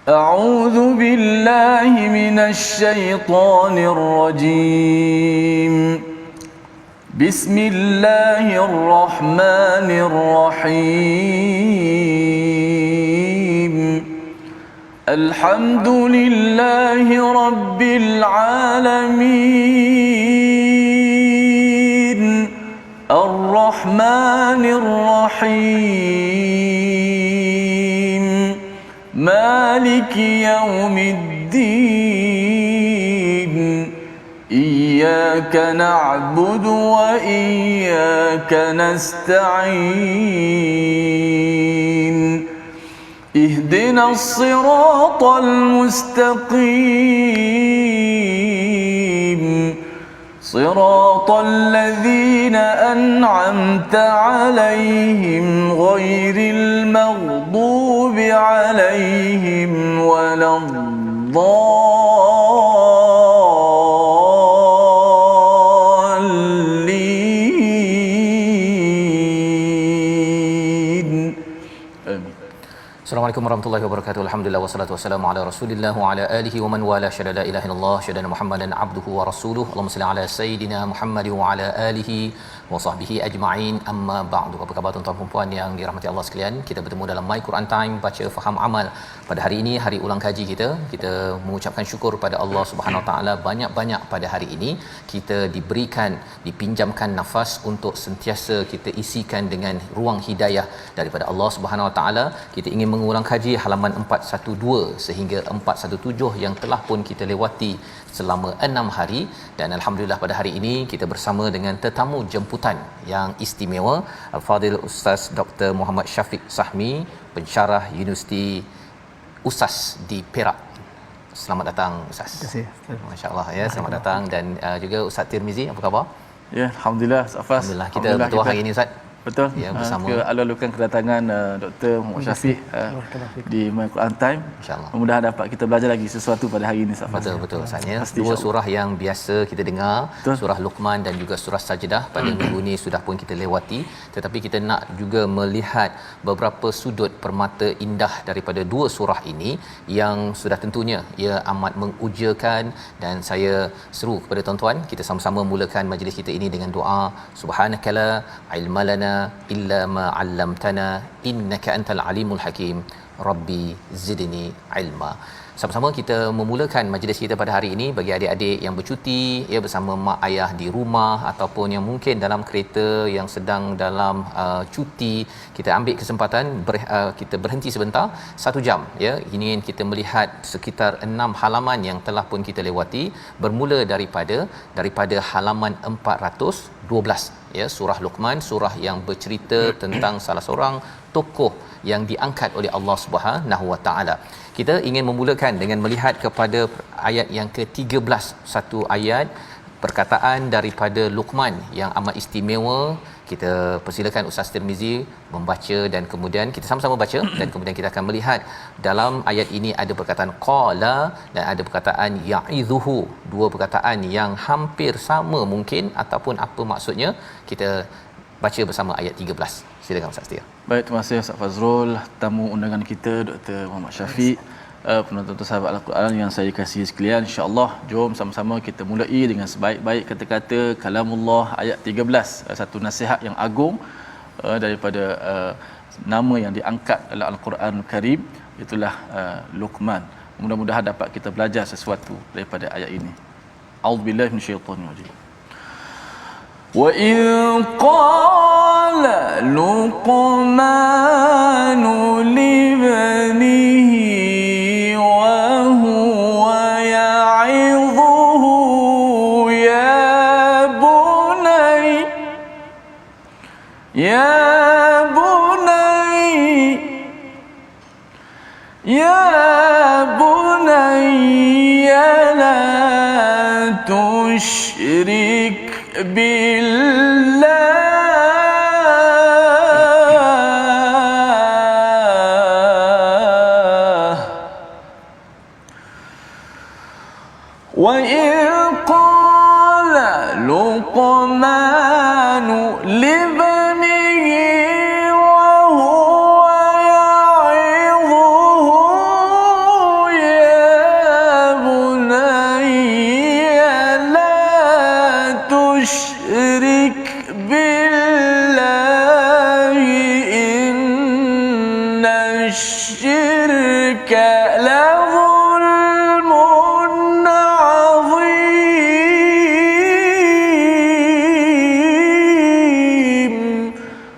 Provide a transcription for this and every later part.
أعوذ بالله من الشيطان الرجيم. بسم الله الرحمن الرحيم. الحمد لله رب العالمين. الرحمن الرحيم. مالك يوم الدين. إياك نعبد وإياك نستعين. اهدنا الصراط المستقيم. صراط الذين أنعمت عليهم غير المغضوب عليهم ولا الضالين. Assalamualaikum warahmatullahi wabarakatuh. Alhamdulillah wassalatu wassalamu ala Rasulillah wa ala alihi wa man wala syada la ilaha illallah syada Muhammadan abduhu wa rasuluhu. Allahumma salli ala sayidina Muhammad wa ala alihi wa sahbihi ajma'in. Amma ba'du. Apa khabar tuan-tuan dan puan yang dirahmati Allah sekalian? Kita bertemu dalam My Quran Time, baca faham amal. Pada hari ini hari ulang kaji kita. Kita mengucapkan syukur pada Allah Subhanahu Wa Taala banyak-banyak pada hari ini kita dipinjamkan nafas untuk sentiasa kita isikan dengan ruang hidayah daripada Allah Subhanahu Wa Taala. Kita ingin mengulang kaji halaman 412 sehingga 417 yang telah pun kita lewati selama 6 hari, dan alhamdulillah pada hari ini kita bersama dengan tetamu jemputan yang istimewa, Al-Fadhil Ustaz Dr. Muhammad Syafiq Sahmi, pensyarah Universiti USAS di Perak. Selamat datang Ustaz. Terima kasih. Masya-Allah ya, selamat datang, dan juga Ustaz Tirmizi, apa khabar? Ya, alhamdulillah Safas. Alhamdulillah kita bertuah hari ini Ustaz. Betul. Ya, bersama Alu-alukan kedatangan Dr. Muhammad Syafiq di My Quran Time. Insya-Allah. Mudah-mudahan dapat kita belajar lagi sesuatu pada hari ini Safas. Betul saja. Dua surah yang biasa kita dengar, betul. Surah Luqman dan juga surah Sajdah pada minggu ini sudah pun kita lewati, tetapi kita nak juga melihat beberapa sudut permata indah daripada dua surah ini yang sudah tentunya ia amat mengujakan, dan saya seru kepada tuan-tuan kita sama-sama mulakan majlis kita ini dengan doa. Subhanakala ilmalana illa ma 'allamtana innaka antal alimul hakim. Rabbi zidni ilma. Sama-sama kita memulakan majlis kita pada hari ini bagi adik-adik yang bercuti ya bersama mak ayah di rumah, ataupun yang mungkin dalam kereta yang sedang dalam cuti. Kita ambil kesempatan kita berhenti sebentar 1 jam ya, ingin kita melihat sekitar 6 halaman yang telah pun kita lewati, bermula daripada halaman 412 ya, surah Luqman, surah yang bercerita tentang salah seorang tokoh yang diangkat oleh Allah Subhanahu Wa Taala. Kita ingin memulakan dengan melihat kepada ayat yang ke-13, satu ayat perkataan daripada Luqman yang amat istimewa. Kita persilakan Ustaz Tirmizi membaca dan kemudian kita sama-sama baca dan kemudian kita akan melihat dalam ayat ini ada perkataan qala dan ada perkataan ya'idhuhu, dua perkataan yang hampir sama mungkin ataupun apa maksudnya. Kita baca bersama ayat 13. Silakan Ustaz Tir. Baik, terima kasih Ustaz Fazrul, tamu undangan kita Dr. Muhammad Syafiq, penonton sahabat Al-Quran yang saya kasihi sekalian. Insya-Allah jom sama-sama kita mulai dengan sebaik-baik kata-kata kalamullah ayat 13, satu nasihat yang agung daripada nama yang diangkat dalam Al-Quran Karim, itulah Luqman. Mudah-mudahan dapat kita belajar sesuatu daripada ayat ini. A'udzubillahi minasyaitonir rajim. Wa in qala Luqmanu libnihi wa huwa ya'idhuhu ya bunay la tushrik billah wa in qala Luqmanu libnihi wa huwa ya'idhuhu الشرك لظلم عظيم.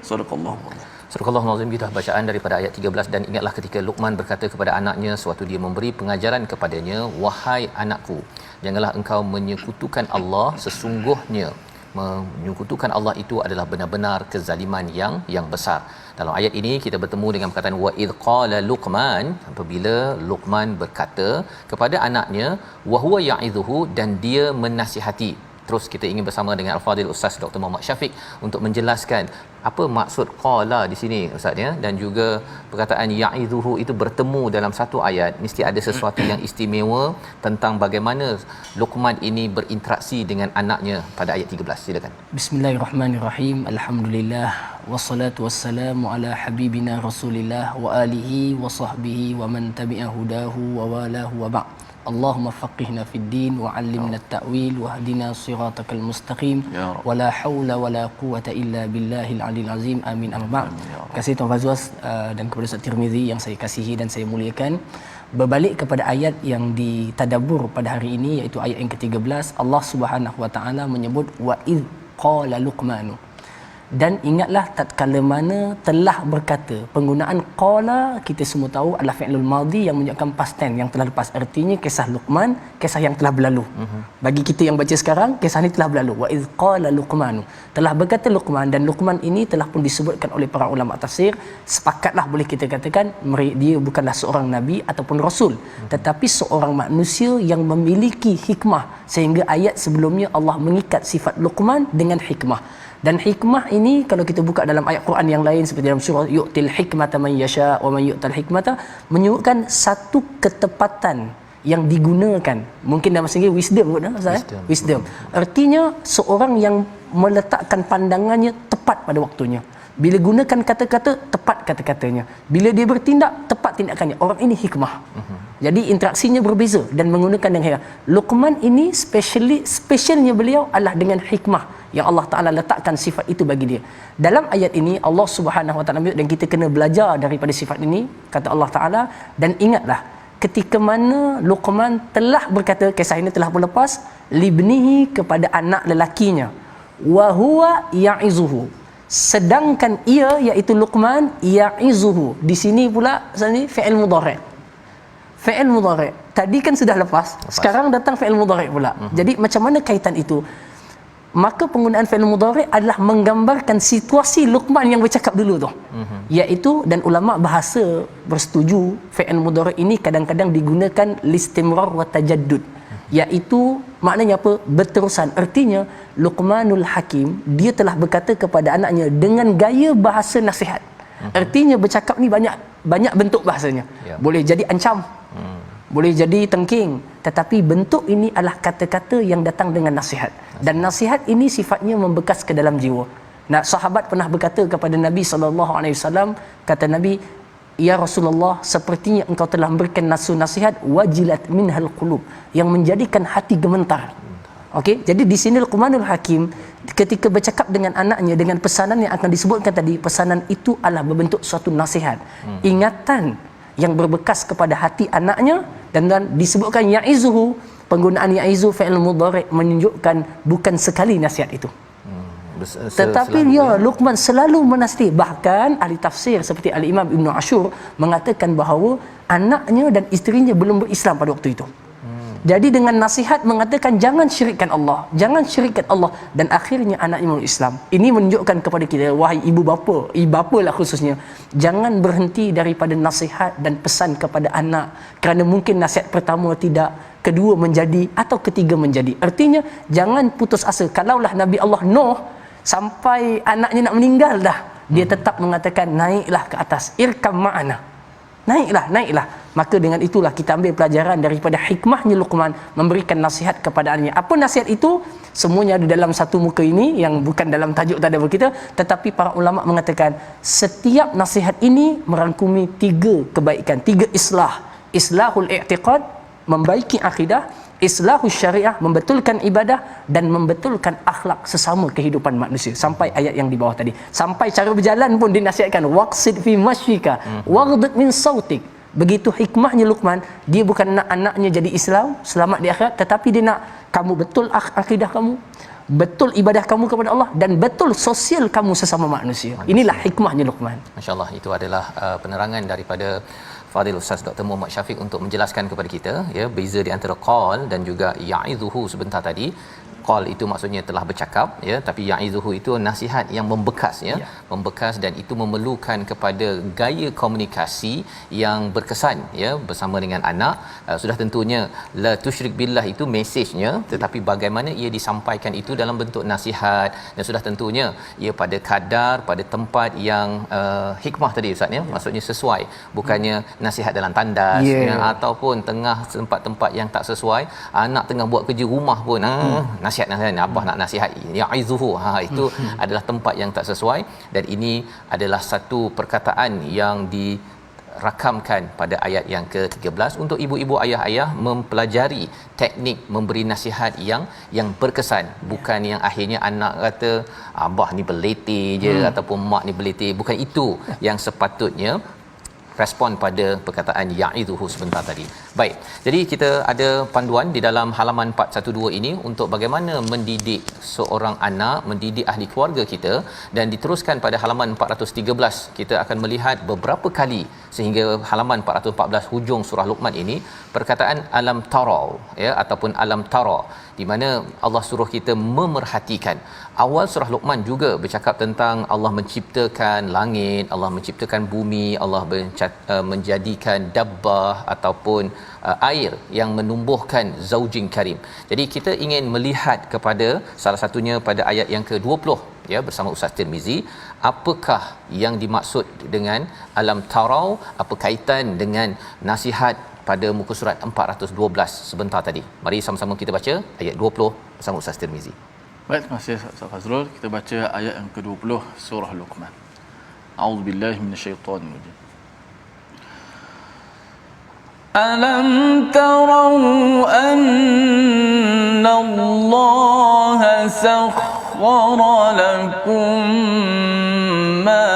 صدق الله. Surah Al-Azim, kita bacaan daripada ayat 13. Dan ingatlah ketika Luqman berkata kepada anaknya sewaktu dia memberi pengajaran kepadanya, wahai anakku, janganlah engkau menyekutukan Allah, sesungguhnya menyekutukan Allah itu adalah benar-benar kezaliman yang besar. Dalam ayat ini kita bertemu dengan perkataan wa id qala Luqman, apabila Luqman berkata kepada anaknya, wa huwa ya'idhuhu, dan dia menasihati. Terus kita ingin bersama dengan Al-Fadhil Ustaz Dr. Muhammad Syafiq untuk menjelaskan apa maksud qala di sini Ustaz ya, dan juga perkataan ya'idhuhu itu bertemu dalam satu ayat. Mesti ada sesuatu yang istimewa tentang bagaimana Luqman ini berinteraksi dengan anaknya pada ayat 13. Silakan. Bismillahirrahmanirrahim. Alhamdulillah wassalatu wassalamu ala habibina Rasulillah wa alihi wa sahbihi wa man tabi'a hudahu wa walahu wa ba'd. Allahumma faqihna fid din wa 'allimna at-ta'wil wa hdina siratal mustaqim wa la haula wa la quwwata illa billahil aliyil azim. Amin. Amma ba'd. Terima kasih Tuan Fazwas dan kepada Ustaz Tirmizi yang saya kasihi dan saya muliakan. Berbalik kepada ayat yang ditadabbur pada hari ini, iaitu ayat yang ke-13, Allah Subhanahu wa taala menyebut wa id qala Luqman. Dan ingatlah tatkala mana telah berkata. Penggunaan qala kita semua tahu adalah fi'lul madhi yang menunjukkan past tense yang telah lepas. Artinya kisah Luqman, kisah yang telah berlalu. Bagi kita yang baca sekarang, kisah ini telah berlalu. Wa iz qala Luqman, telah berkata Luqman. Dan Luqman ini telah pun disebutkan oleh para ulama tafsir, sepakatlah boleh kita katakan dia bukanlah seorang nabi ataupun rasul, tetapi seorang manusia yang memiliki hikmah, sehingga ayat sebelumnya Allah mengikat sifat Luqman dengan hikmah. Dan hikmah ini kalau kita buka dalam ayat Quran yang lain seperti dalam surah yu'til hikmata man yasha wa man yu'tal hikmata, menyebutkan satu ketepatan yang digunakan. Mungkin dalam bahasa Inggeris wisdom wisdom. Artinya seorang yang meletakkan pandangannya tepat pada waktunya. Bila gunakan kata-kata, tepat kata-katanya. Bila dia bertindak, tepat tindakannya. Orang ini hikmah. Jadi interaksinya berbeza dan menggunakan dengan hikmah. Luqman ini spesialnya beliau adalah dengan hikmah yang Allah Ta'ala letakkan sifat itu bagi dia. Dalam ayat ini Allah Subhanahu Wa Ta'ala, dan kita kena belajar daripada sifat ini, kata Allah Ta'ala, dan ingatlah ketika mana Luqman telah berkata, kisah ini telah berlepas, libnihi, kepada anak lelakinya, wa huwa ya'izuhu, sedangkan ia iaitu Luqman ya'izuhu. Di sini pula sini fi'il mudhari'. Fi'il mudhari'. Tadi kan sudah lepas. Sekarang datang fi'il mudhari' pula. Jadi macam mana kaitan itu? Maka penggunaan fi'il mudhari' adalah menggambarkan situasi Luqman yang bercakap dulu tu. Iaitu, dan ulama bahasa bersetuju fi'il mudhari' ini kadang-kadang digunakan listimrar wa tajaddud. Iaitu maknanya apa? Berterusan. Artinya Luqmanul Hakim, dia telah berkata kepada anaknya dengan gaya bahasa nasihat. Artinya bercakap ni banyak bentuk bahasanya. Boleh jadi ancam, boleh jadi tengking, tetapi bentuk ini adalah kata-kata yang datang dengan nasihat. Dan nasihat ini sifatnya membekas ke dalam jiwa. Nah, sahabat pernah berkata kepada Nabi SAW, kata Nabi, ya Rasulullah, sepertinya engkau telah memberikan nasihat wajilat minhal qulub, yang menjadikan hati gemetar. Okey, jadi di sini Luqmanul Hakim ketika bercakap dengan anaknya dengan pesanan yang akan disebutkan tadi, pesanan itu adalah berbentuk suatu nasihat, ingatan yang berbekas kepada hati anaknya, dan disebutkan ya'izuhu. Penggunaan ya'izu fi'il mudhari' menunjukkan bukan sekali nasihat itu, tetapi Luqman selalu menasihati. Bahkan ahli tafsir seperti Al-Imam Ibn Ashur mengatakan bahawa anaknya dan isterinya belum berislam pada waktu itu. Jadi dengan nasihat mengatakan jangan syirikkan Allah, jangan syirikkan Allah, dan akhirnya anaknya masuk Islam. Ini menunjukkan kepada kita, wahai ibu bapa lah khususnya, jangan berhenti daripada nasihat dan pesan kepada anak, kerana mungkin nasihat pertama tidak, kedua menjadi, atau ketiga menjadi. Artinya jangan putus asa. Kalaulah Nabi Allah Nuh sampai anaknya nak meninggal dah, dia tetap mengatakan naiklah ke atas, irkam ma'ana, naiklah. Maka dengan itulah kita ambil pelajaran daripada hikmahnya Luqman memberikan nasihat kepada anaknya. Apa nasihat itu? Semuanya ada dalam satu muka ini yang bukan dalam tajuk tadabbur kita, tetapi para ulama mengatakan setiap nasihat ini merangkumi 3 kebaikan, 3 islah. Islahul i'tiqad, membaiki akidah, islahus syariah, membetulkan ibadah dan membetulkan akhlak sesama kehidupan manusia. Sampai ayat yang di bawah tadi, sampai cara berjalan pun dinasihatkan, waqsid fi mashyika waghdud min sautik. Begitu hikmahnya Luqman, dia bukan nak anaknya jadi Islam, selamat di akhirat, tetapi dia nak kamu betul akidah kamu, betul ibadah kamu kepada Allah, dan betul sosial kamu sesama manusia. Inilah hikmahnya Luqman. Masya-Allah, itu adalah penerangan daripada Fadil Ustaz Dr. Muhammad Syafiq untuk menjelaskan kepada kita ya beza di antara qal dan juga ya'izuhu sebentar tadi. Qal itu maksudnya telah bercakap ya, tapi ya'izuhu itu nasihat yang membekas ya, membekas, dan itu memerlukan kepada gaya komunikasi yang berkesan ya bersama dengan anak. Sudah tentunya la tusyrik billah itu mesejnya, tetapi bagaimana ia disampaikan itu dalam bentuk nasihat, dan sudah tentunya ia pada kadar, pada tempat yang hikmah tadi Ustaz ya, maksudnya sesuai, bukannya nasihat dalam tandas ya, ataupun tengah tempat-tempat yang tak sesuai, anak tengah buat kerja rumah pun nasihat abah nak nasihat ya'izuhu, itu adalah tempat yang tak sesuai. Dan ini adalah satu perkataan yang dirakamkan pada ayat yang ke-13 untuk ibu-ibu ayah-ayah mempelajari teknik memberi nasihat yang berkesan, bukan yang akhirnya anak kata abah ni beliti je ataupun mak ni beliti. Bukan itu yang sepatutnya respon pada perkataan ya'iduhu sebentar tadi. Baik, jadi kita ada panduan di dalam halaman 412 ini untuk bagaimana mendidik seorang anak, mendidik ahli keluarga kita, dan diteruskan pada halaman 413 kita akan melihat beberapa kali sehingga halaman 414 hujung surah Luqman ini perkataan alam tara ya ataupun alam tara, di mana Allah suruh kita memerhatikan. Awal surah Luqman juga bercakap tentang Allah menciptakan langit, Allah menciptakan bumi, Allah menjadikan dabbah ataupun air yang menumbuhkan zaujin karim. Jadi kita ingin melihat kepada salah satunya pada ayat yang ke-20 ya bersama Ustaz Tirmizi, apakah yang dimaksud dengan alam tarau, apa kaitan dengan nasihat pada muka surat 412 sebentar tadi. Mari sama-sama kita baca ayat 20 bersama Ustaz Tirmizi. Baik, terima kasih Ustaz Fazrul. Kita baca ayat yang ke-20 surah Luqman. A'udzubillahi minasyaitonir rajim. Alam tarau anna Allah sakhkhara lakum ma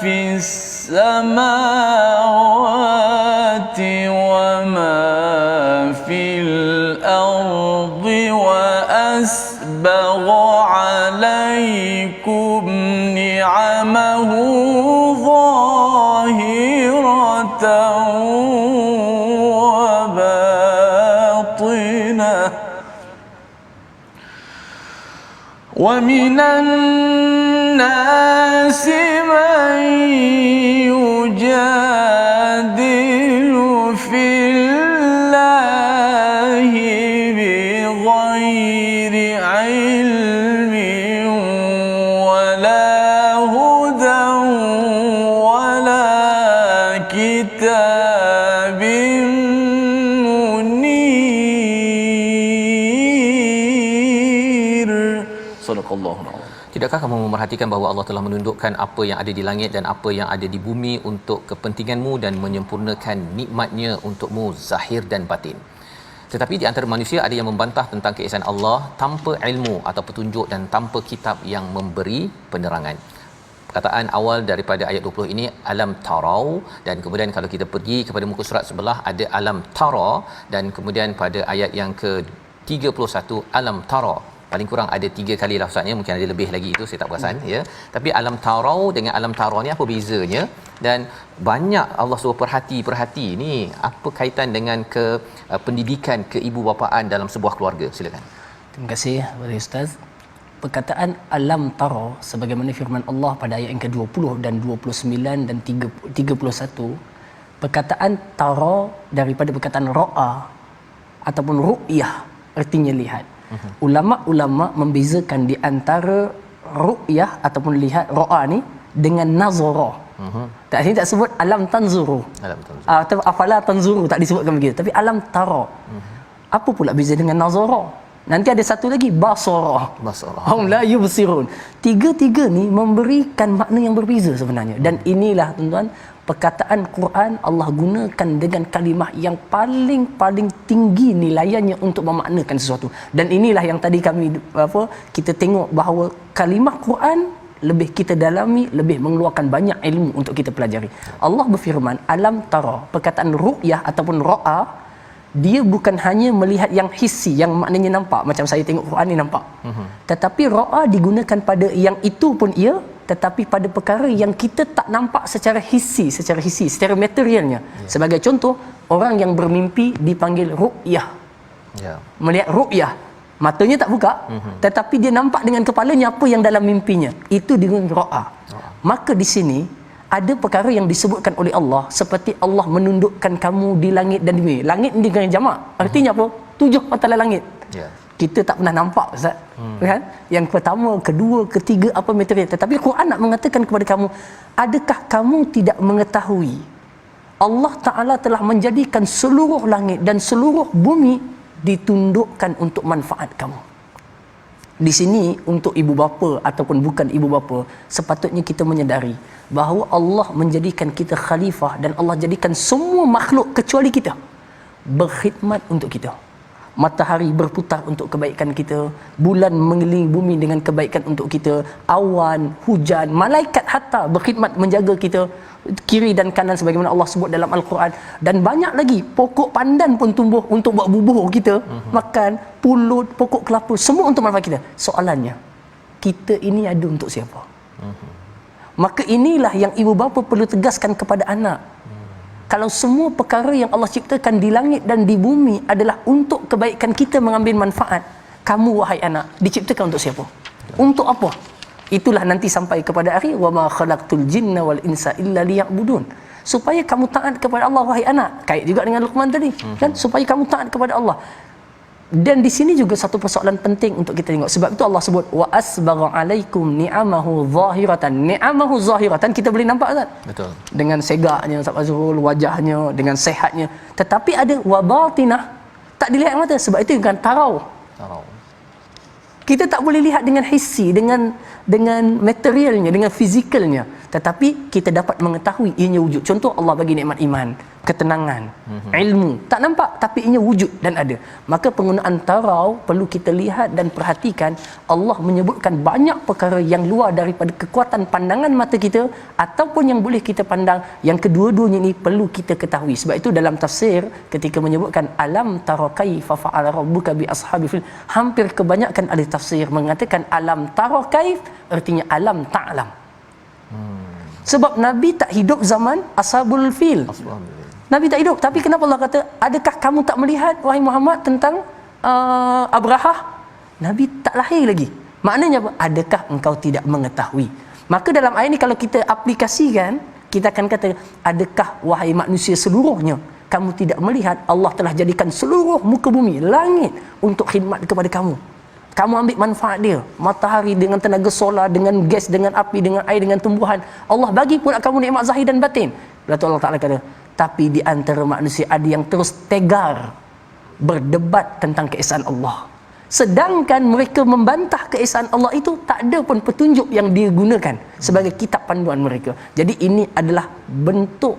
fis samawati wa ma fil ardi wa asbagha alaykum ni'amahu zahiratan ومن الناس من يجادل في الله بغير علم ولا هدى ولا كتاب منير. Tidakkah kamu memerhatikan bahawa Allah telah menundukkan apa yang ada di langit dan apa yang ada di bumi untuk kepentinganmu dan menyempurnakan nikmat-Nya untukmu zahir dan batin? Tetapi di antara manusia ada yang membantah tentang keesaan Allah tanpa ilmu atau petunjuk dan tanpa kitab yang memberi penerangan. Perkataan awal daripada ayat 20 ini alam tarau, dan kemudian kalau kita pergi kepada muka surat sebelah ada alam tara, dan kemudian pada ayat yang ke-31 alam tara. Paling kurang ada 3 kali lah Ustaz ya, mungkin ada lebih lagi, itu saya tak perasan ya. Tapi alam tarau dengan alam tara ni apa bezanya, dan banyak Allah suruh perhati ni apa kaitan dengan pendidikan keibubapaan dalam sebuah keluarga? Silakan. Terima kasih kepada Ustaz. Perkataan alam tara sebagaimana firman Allah pada ayat yang ke-20 dan 29 dan 31, perkataan tara daripada perkataan ra'a ataupun ru'yah, artinya lihat. Ulama-ulama membezakan di antara ru'yah ataupun lihat ra'a ni dengan nazara. Tak, sini tak sebut alam tanzuru. Atau afala tanzuru, tak disebutkan begitu, tapi alam tara. Apa pula beza dengan nazara? Nanti ada satu lagi basara. Hum la yubsirun. Tiga-tiga ni memberikan makna yang berbeza sebenarnya. Dan inilah tuan-tuan, perkataan Quran Allah gunakan dengan kalimah yang paling tinggi nilaiannya untuk memaknakan sesuatu. Dan inilah yang tadi kami kita tengok bahawa kalimah Quran lebih kita dalami, lebih mengeluarkan banyak ilmu untuk kita pelajari. Allah berfirman, alam tara. Perkataan ru'yah ataupun ra'a, dia bukan hanya melihat yang hissi, yang maknanya nampak, macam saya tengok Quran ni nampak. Tetapi ra'a digunakan pada yang itu pun ia, tetapi pada perkara yang kita tak nampak secara hissi, secara materialnya. Sebagai contoh, orang yang bermimpi dipanggil ru'yah. Melihat ru'yah, matanya tak buka, tetapi dia nampak dengan kepalanya apa yang dalam mimpinya. Itu dengan ra'a. Maka di sini ada perkara yang disebutkan oleh Allah, seperti Allah menundukkan kamu di langit dan di bumi. Langit ni dengan jamak. Artinya apa? 7 patalan langit. Kita tak pernah nampak, Ustaz. Kan? Yang pertama, kedua, ketiga apa material. Tetapi Quran nak mengatakan kepada kamu, adakah kamu tidak mengetahui Allah Ta'ala telah menjadikan seluruh langit dan seluruh bumi ditundukkan untuk manfaat kamu. Di sini untuk ibu bapa ataupun bukan ibu bapa, sepatutnya kita menyedari bahawa Allah menjadikan kita khalifah dan Allah jadikan semua makhluk kecuali kita berkhidmat untuk kita. Matahari berputar untuk kebaikan kita, bulan mengelilingi bumi dengan kebaikan untuk kita, awan, hujan, malaikat hatta berkhidmat menjaga kita, kiri dan kanan sebagaimana Allah sebut dalam Al-Quran. Dan banyak lagi, pokok pandan pun tumbuh untuk buat bubur kita makan, pulut, pokok kelapa, semua untuk manfaat kita. Soalannya, kita ini ada untuk siapa? Maka inilah yang ibu bapa perlu tegaskan kepada anak. Kalau semua perkara yang Allah ciptakan di langit dan di bumi adalah untuk kebaikan kita mengambil manfaat, kamu wahai anak diciptakan untuk siapa? Untuk apa? Itulah nanti sampai kepada akhir, wa ma khalaqtul jinna wal insa illa liya'budun. Supaya kamu taat kepada Allah wahai anak. Kait juga dengan Luqman tadi, kan? Supaya kamu taat kepada Allah. Dan di sini juga satu persoalan penting untuk kita tengok. Sebab itu Allah sebut wa asbagha alaikum ni'amahu zahiratan. Ni'amahu zahiratan kita boleh nampak, kan? Betul. Dengan segaknya Ustaz Azrul, wajahnya, dengan sehatnya. Tetapi ada wa batinah, tak dilihat mata. Sebab itu dengan tarau. Kita tak boleh lihat dengan hissi, dengan materialnya, dengan fizikalnya. Tetapi kita dapat mengetahui ianya wujud. Contoh, Allah bagi nikmat iman, ketenangan, ilmu. Tak nampak tapi ianya wujud dan ada. Maka penggunaan tarau perlu kita lihat dan perhatikan. Allah menyebutkan banyak perkara yang luar daripada kekuatan pandangan mata kita ataupun yang boleh kita pandang. Yang kedua-duanya ini perlu kita ketahui. Sebab itu dalam tafsir ketika menyebutkan alam tara kaifa fa'ala rabbuka bi ashabil fil, hampir kebanyakan ahli tafsir mengatakan alam tara kaif artinya alam ta'lam. Sebab Nabi tak hidup zaman Ashabul Fil. Nabi tak hidup. Tapi kenapa Allah kata, adakah kamu tak melihat wahai Muhammad tentang Abrahah? Nabi tak lahir lagi. Maknanya apa? Adakah engkau tidak mengetahui? Maka dalam ayat ini kalau kita aplikasikan, kita akan kata, adakah wahai manusia seluruhnya kamu tidak melihat Allah telah jadikan seluruh muka bumi, langit untuk khidmat kepada kamu. Kamu ambil manfaat dia. Matahari dengan tenaga solar, dengan gas, dengan api, dengan air, dengan tumbuhan. Allah bagi pula kamu nikmat zahir dan batin. Lalu Allah Ta'ala kata, tapi di antara manusia ada yang terus tegar berdebat tentang keesaan Allah. Sedangkan mereka membantah keesaan Allah itu, tak ada pun petunjuk yang dia gunakan sebagai kitab panduan mereka. Jadi ini adalah bentuk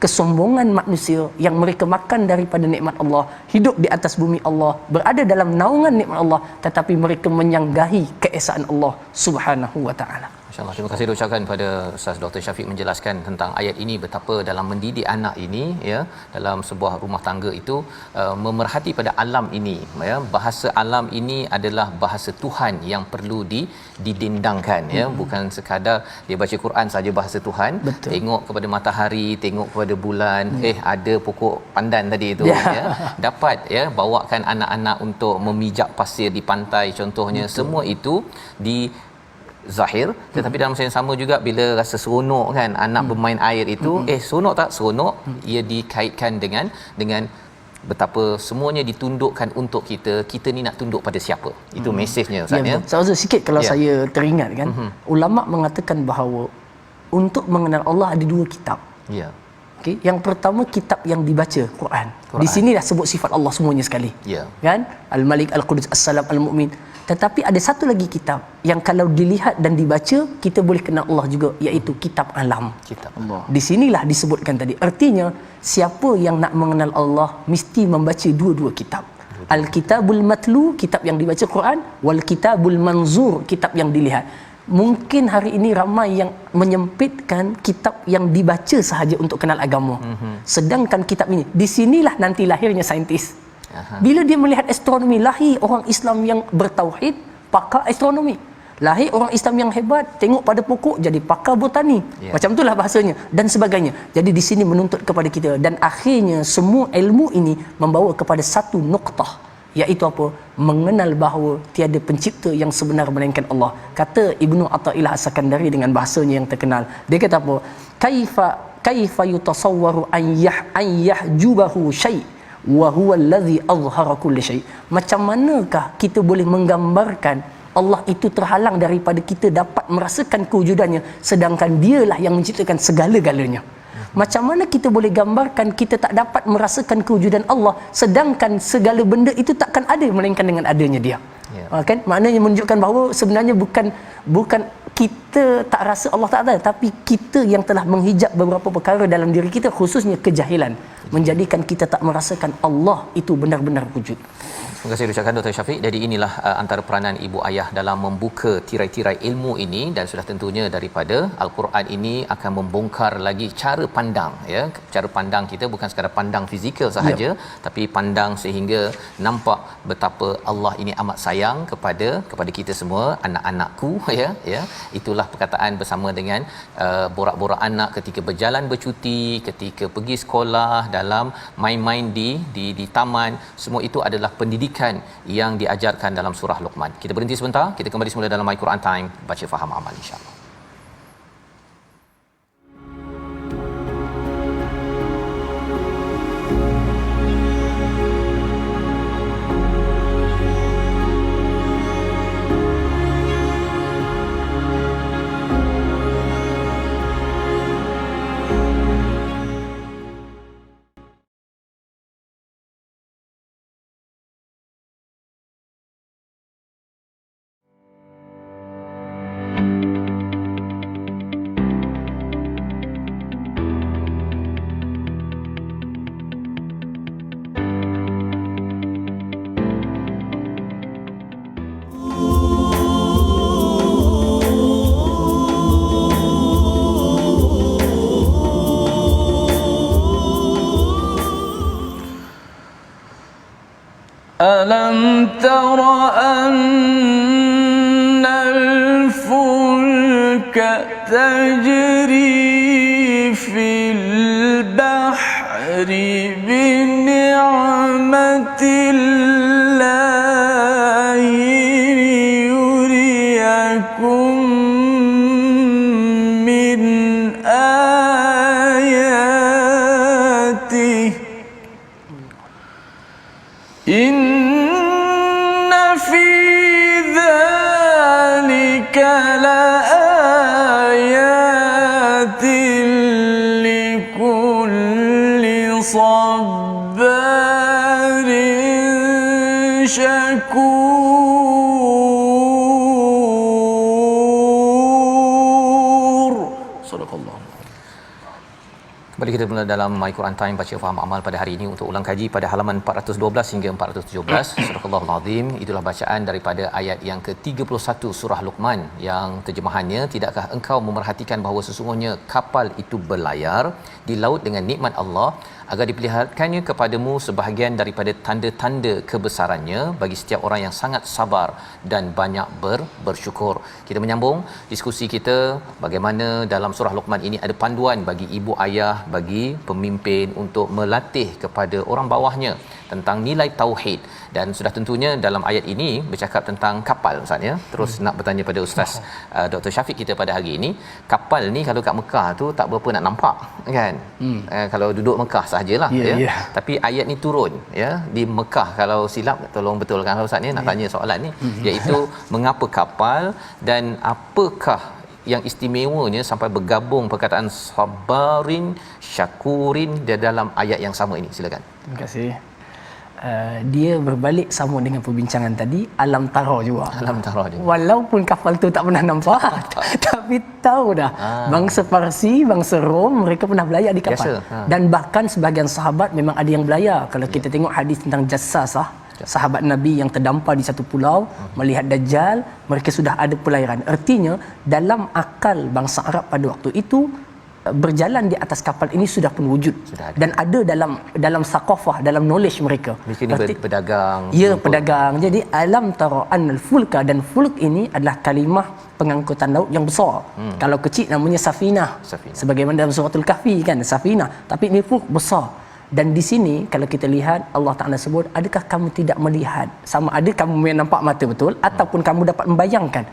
kesombongan manusia yang mereka makan daripada nikmat Allah, hidup di atas bumi Allah, berada dalam naungan nikmat Allah, tetapi mereka menyanggahi keesaan Allah Subhanahu wa taala. InsyaAllah. Terima kasih diucapkan kepada Ustaz Dr. Syafiq menjelaskan tentang ayat ini, betapa dalam mendidik anak ini, ya, dalam sebuah rumah tangga itu memerhati pada alam ini, ya. Bahasa alam ini adalah bahasa Tuhan yang perlu didendangkan, ya. Bukan sekadar dia baca Quran saja bahasa Tuhan. Betul. Tengok kepada matahari, tengok kepada bulan, ada pokok pandan tadi itu, ya. Dapat, ya, bawakan anak-anak untuk memijak pasir di pantai contohnya. Betul. Semua itu di zahir, tetapi dalam masa yang sama juga bila rasa seronok, kan, anak bermain air itu, seronok tak? Seronok. Ia dikaitkan dengan betapa semuanya ditundukkan untuk kita. Kita ni nak tunduk pada siapa? Itu mesejnya, Ustaz, ya. Saya sikit kalau saya teringat, kan, ulama mengatakan bahawa untuk mengenal Allah ada 2 kitab. Ya. Okey, yang pertama kitab yang dibaca Quran. Di sini dah sebut sifat Allah semuanya sekali. Ya. Kan? Al-Malik, Al-Qudus, As-Salam, Al-Mu'min. Tetapi ada satu lagi kitab yang kalau dilihat dan dibaca kita boleh kenal Allah juga, iaitu kitab alam. Kitab Allah. Di sinilah disebutkan tadi. Artinya siapa yang nak mengenal Allah mesti membaca dua-dua kitab. Al-Kitabul Matlu, kitab yang dibaca Quran, wal Kitabul Manzur, kitab yang dilihat. Mungkin hari ini ramai yang menyempitkan kitab yang dibaca sahaja untuk kenal agama. Sedangkan kitab ini, di sinilah nanti lahirnya saintis. Bila dia melihat astronomi, lahir orang Islam yang bertauhid, pakar astronomi. Lahir orang Islam yang hebat, tengok pada pokok jadi pakar botani. Macam itulah bahasanya dan sebagainya. Jadi di sini menuntut kepada kita, dan akhirnya semua ilmu ini membawa kepada satu noktah, iaitu apa? Mengenal bahawa tiada pencipta yang sebenar melainkan Allah. Kata Ibnu Athaillah As-Sakandari dengan bahasanya yang terkenal. Dia kata apa? Kaifa yutasawwaru an yahjubahu syai' wa huwa allazi azhara kulli syai'. Macam manakah kita boleh menggambarkan Allah itu terhalang daripada kita dapat merasakan kewujudannya, sedangkan dialah yang menciptakan segala-galanya. Macam mana kita boleh gambarkan kita tak dapat merasakan kewujudan Allah, sedangkan segala benda itu takkan ada melainkan dengan adanya dia. Kan? Maknanya menunjukkan bahawa sebenarnya bukan kita tak rasa Allah tak ada, tapi kita yang telah menghijab beberapa perkara dalam diri kita, khususnya kejahilan, menjadikan kita tak merasakan Allah itu benar-benar wujud. Terima kasih ucapkan Dr. Syafiq. Jadi inilah antara peranan ibu ayah dalam membuka tirai-tirai ilmu ini, dan sudah tentunya daripada Al-Quran ini akan membongkar lagi cara pandang, ya. Cara pandang kita bukan sekadar pandang fizikal sahaja, tapi pandang sehingga nampak betapa Allah ini amat sayang kepada kita semua, anak-anakku, ya. Itulah perkataan bersama dengan borak-borak anak ketika berjalan bercuti, ketika pergi sekolah, dalam main-main di taman. Semua itu adalah pendidikan yang diajarkan dalam surah Luqman. Kita berhenti sebentar, kita kembali semula dalam My Quran Time, baca faham amal insya-Allah. ألم تر أن الفلك تجري في البحر بنعمة الله ليريكم من آياته إن في ذلك لآيات لكل صبار شكور. صدق الله. Kembali kita mula dalam My Quran Time, baca faham amal pada hari ini untuk ulang kaji pada halaman 412 hingga 417. Surahul Azim. Itulah bacaan daripada ayat yang ke-31 surah Luqman, yang terjemahannya, tidakkah engkau memerhatikan bahawa sesungguhnya kapal itu berlayar di laut dengan nikmat Allah, agar diperlihatkannya kepadamu sebahagian daripada tanda-tanda kebesarannya bagi setiap orang yang sangat sabar dan banyak bersyukur. Kita menyambung diskusi kita bagaimana dalam surah Luqman ini ada panduan bagi ibu ayah, bagi pemimpin untuk melatih kepada orang bawahnya tentang nilai tauhid. Dan sudah tentunya dalam ayat ini bercakap tentang kapal, Ustaz, ya. Terus nak bertanya pada Ustaz Dr. Syafiq kita pada hari ini, kapal ni kalau kat Mekah tu tak berapa nak nampak, kan? Kalau duduk Mekah sahajalah, ya. Tapi ayat ni turun, ya, di Mekah. Kalau silap tolong betulkan Ustaz ni, nak tanya soalan ni, iaitu mengapa kapal dan apakah yang istimewanya sampai bergabung perkataan sabarin syakurin di dalam ayat yang sama ini? Silakan. Terima kasih. Dia berbalik sama dengan perbincangan tadi, alam tara juga. Alam tara juga. Walaupun kapal tu tak pernah nampak, tapi tahu dah. Bangsa Parsi, bangsa Rom, mereka pernah belayar di kapal. Biasa. Dan bahkan sebahagian sahabat memang ada yang belayar. Kalau kita tengok hadis tentang Jassasah, sahabat Nabi yang terdampar di satu pulau melihat Dajjal, mereka sudah ada pelayaran. Artinya dalam akal bangsa Arab pada waktu itu, berjalan di atas kapal ini sudah pun wujud, dan ada dalam sakofah, dalam knowledge mereka. Mereka ni pedagang. Ya, pedagang. Jadi alam tara annal fulka, dan fulk ini adalah kalimah pengangkutan laut yang besar. Kalau kecil namanya safinah. Sebagaimana dalam suratul kahfi kan, safinah. Tapi ini fulk besar. Dan di sini kalau kita lihat Allah Taala sebut, adakah kamu tidak melihat, sama ada kamu nampak mata betul ataupun kamu dapat membayangkan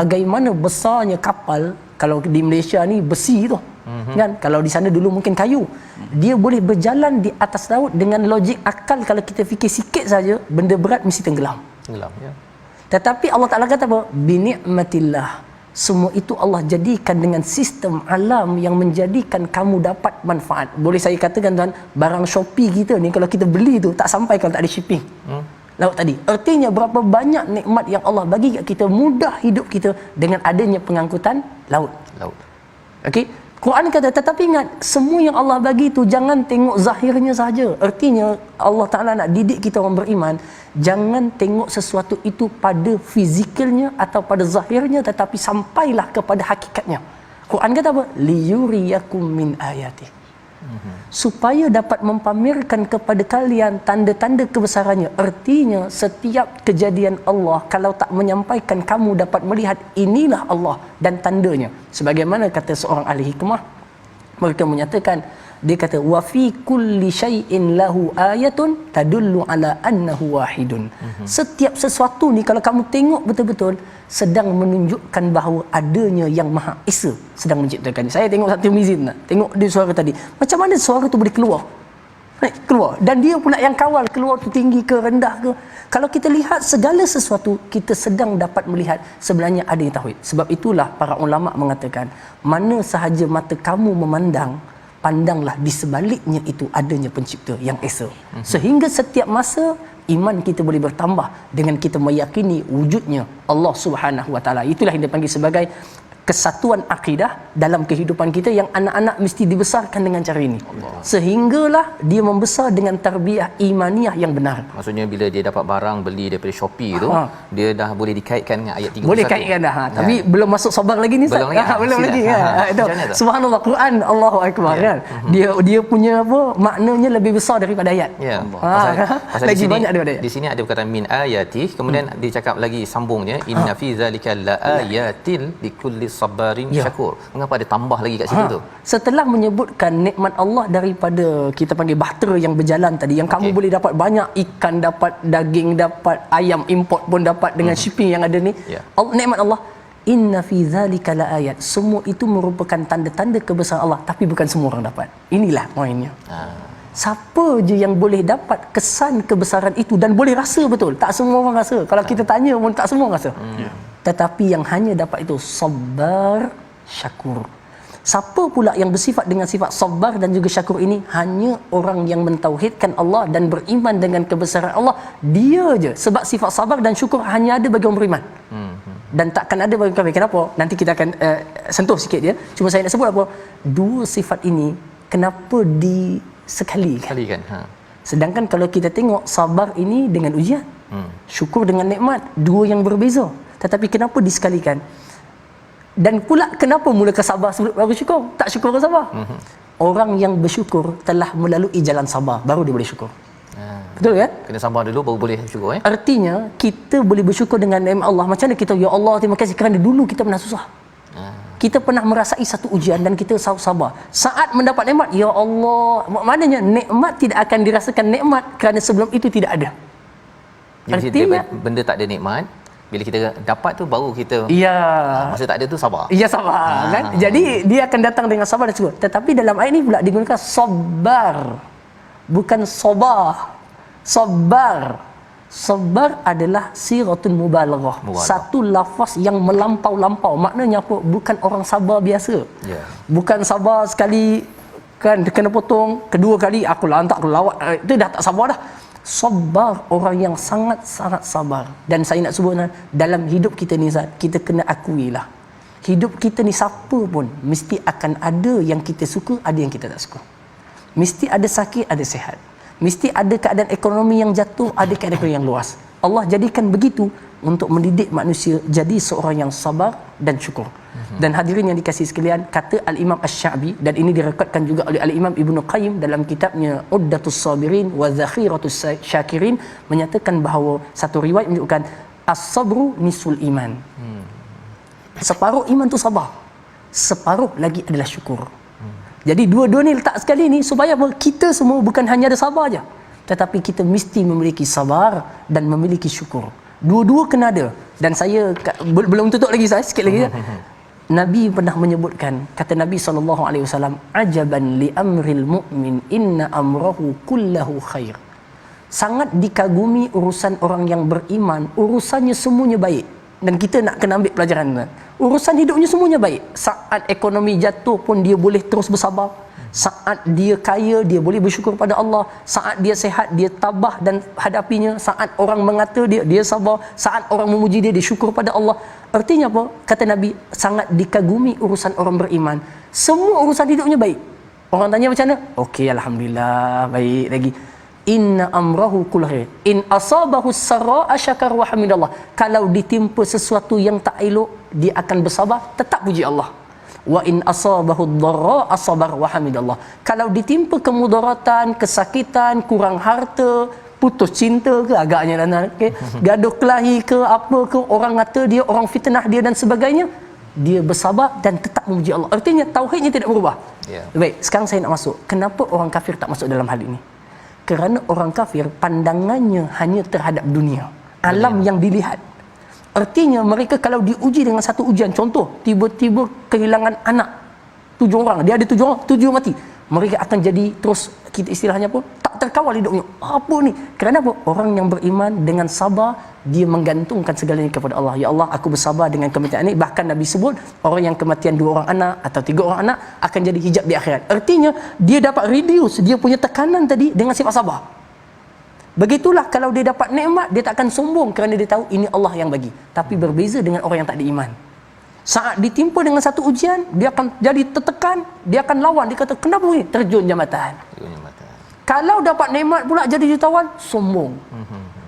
bagaimana besarnya kapal. Kalau di Malaysia ni besi tu kan, kalau di sana dulu mungkin kayu. Dia boleh berjalan di atas laut dengan logik akal. Kalau kita fikir sikit saja, benda berat mesti tenggelam Ya. Tetapi Allah Taala kata apa? Bi ni'matillah. Semua itu Allah jadikan dengan sistem alam yang menjadikan kamu dapat manfaat. Boleh saya katakan tuan, barang Shopee kita ni kalau kita beli tu tak sampai kalau tak ada shipping. Laut tadi. Artinya berapa banyak nikmat yang Allah bagi kat kita, mudah hidup kita dengan adanya pengangkutan laut. Okey. Quran kata, tetapi ingat, semua yang Allah bagi itu jangan tengok zahirnya saja. Artinya Allah Ta'ala nak didik kita orang beriman, jangan tengok sesuatu itu pada fizikalnya atau pada zahirnya, tetapi sampailah kepada hakikatnya. Quran kata apa? Liyuriyakum min ayati. Supaya dapat mempamerkan kepada kalian tanda-tanda kebesarannya. Artinya setiap kejadian Allah, kalau tak menyampaikan, kamu dapat melihat inilah Allah dan tandanya. Sebagaimana kata seorang ahli hikmah, mereka menyatakan, dia kata wa fi kulli syai'in lahu ayatun tadullu ala annahu wahidun. Setiap sesuatu ni kalau kamu tengok betul-betul sedang menunjukkan bahawa adanya yang Maha Esa sedang menciptakan. Saya tengok satu mizin, tengok dia suara tadi. Macam mana suara tu boleh keluar? Keluar. Dan dia pula yang kawal keluar tu tinggi ke rendah ke. Kalau kita lihat segala sesuatu, kita sedang dapat melihat sebenarnya ada yang tauhid. Sebab itulah para ulama mengatakan, mana sahaja mata kamu memandang, pandanglah di sebaliknya itu adanya pencipta yang esa. Sehingga setiap masa iman kita boleh bertambah dengan kita meyakini wujudnya Allah Subhanahu Wa Taala. Itulah yang dipanggil sebagai kesatuan akidah dalam kehidupan kita, yang anak-anak mesti dibesarkan dengan cara ini. Sehinggalah dia membesar dengan tarbiyah imaniyah yang benar. Maksudnya bila dia dapat barang beli daripada Shopee tu, dia dah boleh dikaitkan dengan ayat 31. Boleh kaitkan dah. Tapi belum masuk sabar lagi ni, Ustaz. Belum lagi. Itu. Subhanallah, Quran Allahu Akbar kan. Dia punya apa? Maknanya lebih besar daripada ayat. Ya. Pasal lagi banyak daripada ayat. Di sini ada perkataan min ayati, kemudian dia cakap lagi sambungnya inna fi zalika la ayatil likulli sabarin syakur. Mengapa ada tambah lagi kat situ tu? Setelah menyebutkan nikmat Allah daripada kita panggil bahtera yang berjalan tadi, yang kamu boleh dapat banyak ikan, dapat daging, dapat ayam import pun dapat dengan shipping yang ada ni. Nikmat Allah, inna fi zalika la ayat. Semua itu merupakan tanda-tanda kebesaran Allah, tapi bukan semua orang dapat. Inilah poinnya. Siapa je yang boleh dapat kesan kebesaran itu dan boleh rasa betul. Tak semua orang rasa. Kalau kita tanya pun tak semua rasa. Tetapi yang hanya dapat itu sabar, syakur. Siapa pula yang bersifat dengan sifat sabar dan juga syakur ini? Hanya orang yang mentauhidkan Allah dan beriman dengan kebesaran Allah. Dia je. Sebab sifat sabar dan syukur hanya ada bagi orang beriman. Dan takkan ada bagi kafir. Kenapa? Nanti kita akan sentuh sikit dia. Cuma saya nak sebut apa? Dua sifat ini kenapa disekalikan? Sedangkan kalau kita tengok sabar ini dengan ujian, syukur dengan nikmat, dua yang berbeza. Tetapi kenapa disekalikan? Dan pula kenapa mulakan sabar baru syukur? Tak syukur ke sabar? Orang yang bersyukur telah melalui jalan sabar, baru dia boleh syukur. Betul kan? Kena sabar dulu baru boleh syukur. Artinya kita boleh bersyukur dengan nikmat Allah. Macam mana kita, ya Allah terima kasih kerana dulu kita pernah susah. Kita pernah merasai satu ujian dan kita sabar. Saat mendapat nikmat, ya Allah, maknanya nikmat tidak akan dirasakan nikmat kerana sebelum itu tidak ada. Artinya benda tak ada nikmat, bila kita dapat tu baru kita masa tak ada tu sabar. Ya, sabar kan. Jadi dia akan datang dengan sabar dan syukur. Tetapi dalam ayat ini pula digunakan sabar, bukan sabar. Sabar. Sabar adalah siratul mubalaghah. Satu lafaz yang melampau-lampau. Maknanya apa? Bukan orang sabar biasa. Ya. Bukan sabar sekali kan kena potong, kedua kali aku lantak aku lawat, itu dah tak sabar dah. Sabar orang yang sangat-sangat sabar. Dan saya nak sebut dalam hidup kita ni Zat, kita kena akuilah. Hidup kita ni siapa pun mesti akan ada yang kita suka, ada yang kita tak suka. Mesti ada sakit, ada sihat. Mesti ada keadaan ekonomi yang jatuh, ada keadaan ekonomi yang luas. Allah jadikan begitu untuk mendidik manusia jadi seorang yang sabar dan syukur. Dan hadirin yang dikasihi sekalian, kata Al-Imam Asy-Sya'bi, dan ini direkodkan juga oleh Al-Imam Ibnu Qayyim dalam kitabnya Uddatus Sabirin wa Zakhiratus Syakirin, menyatakan bahawa satu riwayat menunjukkan as-sabru nisful iman. Separuh iman tu sabar, separuh lagi adalah syukur. Jadi dua-dua ni letak sekali ni supaya apa? Kita semua bukan hanya ada sabar aja, tetapi kita mesti memiliki sabar dan memiliki syukur. Dua-dua kena ada. Dan saya belum tutup lagi, saya sikit lagi. Nabi pernah menyebutkan, kata Nabi SAW, ajaban li amril mu'min inna amrahu kullahu khair. Sangat dikagumi urusan orang yang beriman, urusannya semuanya baik. Dan kita nak kena ambil pelajaran. Urusan hidupnya semuanya baik. Saat ekonomi jatuh pun dia boleh terus bersabar. Saat dia kaya, dia boleh bersyukur pada Allah. Saat dia sehat, dia tabah dan hadapinya. Saat orang mengata dia, dia sabar. Saat orang memuji dia, dia syukur pada Allah. Artinya apa? Kata Nabi, sangat dikagumi urusan orang beriman. Semua urusan hidupnya baik. Orang tanya macam mana? Okey, alhamdulillah, baik lagi. Inna amrahu kullu in asabahu sarra'a syakar wa hamidallah. Kalau ditimpa sesuatu yang tak elok, dia akan bersabar, tetap puji Allah. Wa in asabahu dharra asabar wa hamidallah. Kalau ditimpa kemudaratan, kesakitan, kurang harta, putus cinta ke agaknya okay? Gaduh kelahi ke apa ke, orang kata dia, orang fitnah dia dan sebagainya, dia bersabar dan tetap memuji Allah. Artinya tauhidnya tidak berubah. Baik, sekarang saya nak masuk. Kenapa orang kafir tak masuk dalam hal ini? Kerana orang kafir pandangannya hanya terhadap dunia, alam yang dilihat. Artinya mereka kalau diuji dengan satu ujian, contoh tiba-tiba kehilangan anak 7 orang, dia ada 7 orang, 7 mati, mereka akan jadi terus, kita istilahnya apa, tak terkawal hidupnya. Apa ni? Kerana apa? Orang yang beriman dengan sabar, dia menggantungkan segalanya kepada Allah. Ya Allah, aku bersabar dengan kematian ini. Bahkan Nabi sebut orang yang kematian 2 orang anak atau 3 orang anak akan jadi hijab di akhirat. Artinya dia dapat reduce dia punya tekanan tadi dengan sifat sabar. Begitulah kalau dia dapat nikmat, dia tak akan sombong kerana dia tahu ini Allah yang bagi. Tapi berbeza dengan orang yang tak ada iman. Saat ditimpa dengan satu ujian, dia akan jadi tertekan, dia akan lawan, dia kata kenapa ni? Terjun jambatan. Kalau dapat nikmat pula jadi jutawan, sombong.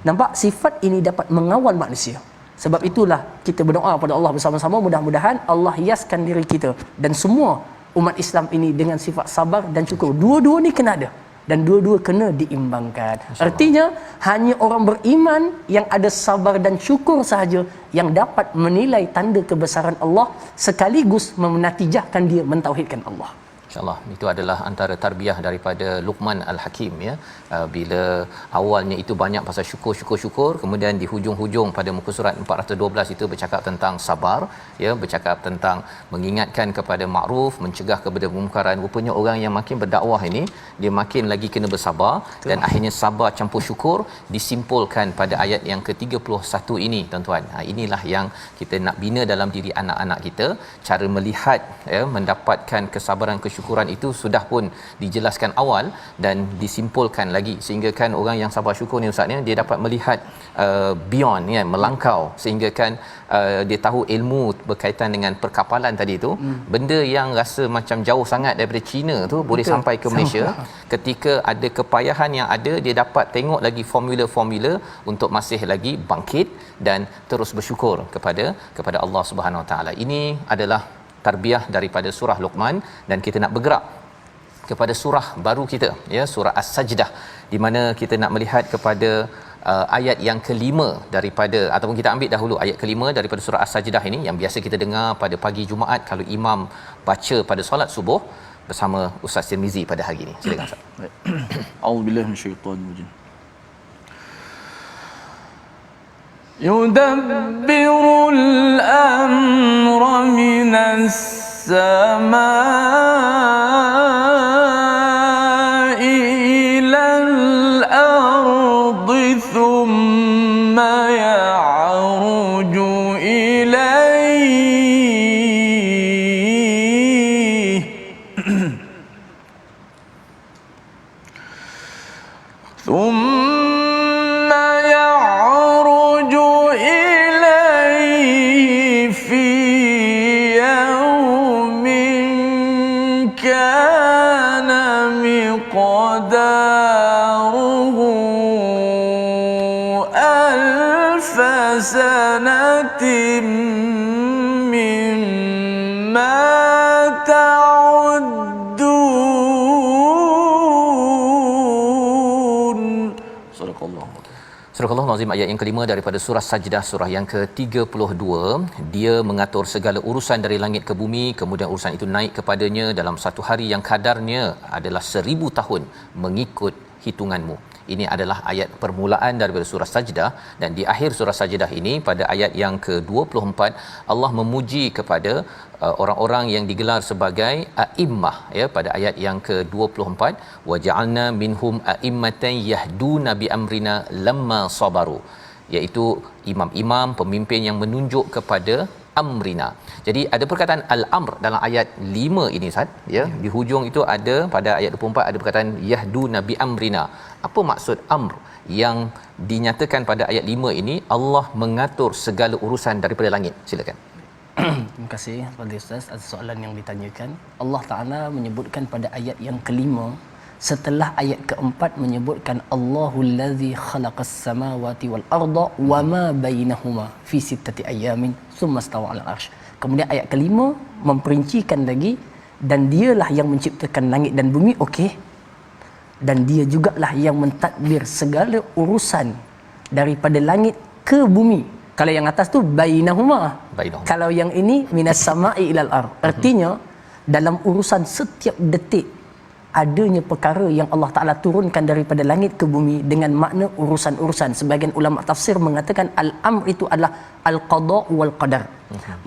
Nampak? Sifat ini dapat mengawal manusia. Sebab itulah kita berdoa pada Allah bersama-sama, mudah-mudahan Allah hiaskan diri kita dan semua umat Islam ini dengan sifat sabar dan syukur. Dua-dua ni kena ada dan dua-dua kena diimbangkan. Artinya hanya orang beriman yang ada sabar dan syukur sahaja yang dapat menilai tanda kebesaran Allah sekaligus menatijahkan dia mentauhidkan Allah. InsyaAllah itu adalah antara tarbiyah daripada Luqman Al-Hakim, ya. Bila awalnya itu banyak pasal syukur, kemudian di hujung-hujung pada muka surat 412 itu bercakap tentang sabar, ya, bercakap tentang mengingatkan kepada makruf, mencegah kepada kemungkaran. Rupanya orang yang makin berdakwah ini dia makin lagi kena bersabar. Betul. Dan akhirnya sabar campur syukur disimpulkan pada ayat yang ke-31 ini, tuan-tuan. Inilah yang kita nak bina dalam diri anak-anak kita, cara melihat, ya, mendapatkan kesabaran, kesyukuran itu sudah pun dijelaskan awal dan disimpulkan lagi sehingga kan orang yang sabar syukur ni ustaz ni dia dapat melihat beyond, ya, melangkau sehingga kan dia tahu ilmu berkaitan dengan perkapalan tadi tu, benda yang rasa macam jauh sangat daripada China tu boleh sampai ke Malaysia. Ketika ada kepayahan yang ada, dia dapat tengok lagi formula-formula untuk masih lagi bangkit dan terus bersyukur kepada Allah Subhanahu Wa Taala. Ini adalah tarbiyah daripada surah Luqman dan kita nak bergerak kepada surah baru kita, ya, surah As-Sajdah, di mana kita nak melihat kepada ayat yang kelima daripada, ataupun kita ambil dahulu ayat kelima daripada surah As-Sajdah ini yang biasa kita dengar pada pagi Jumaat kalau imam baca pada solat subuh bersama Ustaz Tirmizi pada hari ini. Silakan Ustaz. A'udzubillahi minasyaitanir rajim. يدبر الأمر من السماء إلى الأرض ثم كان مقداره ألف سنة مما تعدون. صدق الله. Surah Al-Nazim ayat yang kelima daripada surah Sajdah, surah yang ke-32. Dia mengatur segala urusan dari langit ke bumi, kemudian urusan itu naik kepadanya dalam satu hari yang kadarnya adalah 1000 tahun mengikut hitunganmu. Ini adalah ayat permulaan daripada surah Sajdah, dan di akhir surah Sajdah ini pada ayat yang ke-24 Allah memuji kepada orang-orang yang digelar sebagai a'immah, ya, pada ayat yang ke-24, wa ja'alna minhum a'immatan yahduna bi amrina lamma sabaru, iaitu imam-imam, pemimpin yang menunjuk kepada amrina. Jadi ada perkataan al-amr dalam ayat 5 ini, Ustaz, ya. Di hujung itu ada pada ayat 24 ada perkataan yahduna bi amrina. Apa maksud amr yang dinyatakan pada ayat 5 ini? Allah mengatur segala urusan daripada langit. Silakan. Terima kasih kepada Ustaz atas soalan yang ditanyakan. Allah Ta'ala menyebutkan pada ayat yang kelima, setelah ayat keempat menyebutkan Allahul ladzi khalaqas samawati wal arda wa ma bainahuma fi sittati ayamin thumma istawa 'alal arsy. Kemudian ayat kelima memperincikan lagi, dan dialah yang menciptakan langit dan bumi, okey. Dan dia jugalah yang mentadbir segala urusan daripada langit ke bumi. Kalau yang atas tu bainahuma. Kalau yang ini minas sama'i ilal ard. Artinya dalam urusan setiap detik adanya perkara yang Allah Ta'ala turunkan daripada langit ke bumi dengan makna urusan-urusan. Sebahagian ulama tafsir mengatakan al-amr itu adalah al-qada wal qadar.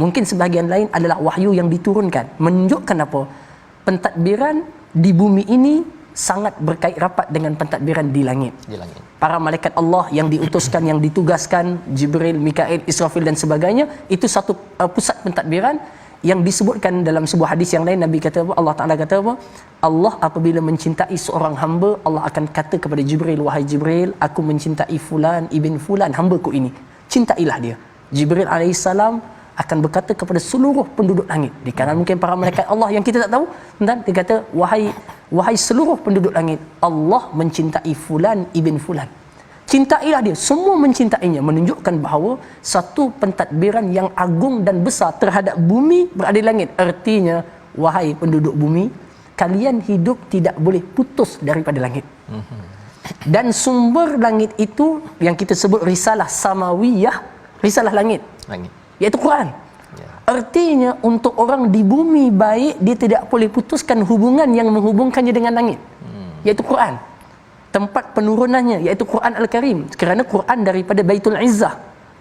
Mungkin sebahagian lain adalah wahyu yang diturunkan. Menunjukkan apa? Pentadbiran di bumi ini sangat berkait rapat dengan pentadbiran di langit. Para malaikat Allah yang diutuskan, yang ditugaskan, Jibril, Mikail, Israfil dan sebagainya, itu satu pusat pentadbiran yang disebutkan dalam sebuah hadis yang lain. Nabi kata apa? Allah Ta'ala kata apa? Allah apabila mencintai seorang hamba, Allah akan kata kepada Jibril, wahai Jibril, aku mencintai fulan ibn fulan, hamba-Ku ini, cintailah dia. Jibril alaihissalam akan berkata kepada seluruh penduduk langit. Di kanan mungkin para malaikat Allah yang kita tak tahu, dan dia kata, wahai seluruh penduduk langit, Allah mencintai fulan ibn fulan, cintailah dia. Semua mencintainya, menunjukkan bahawa satu pentadbiran yang agung dan besar terhadap bumi berada di langit. Artinya, wahai penduduk bumi, kalian hidup tidak boleh putus daripada langit. Dan sumber langit itu yang kita sebut risalah samawiyah, risalah langit, iaitu Quran. Artinya untuk orang di bumi baik, dia tidak boleh putuskan hubungan yang menghubungkannya dengan langit, iaitu Quran. Tempat penurunannya iaitu Quran Al-Karim, kerana Quran daripada Baitul Izzah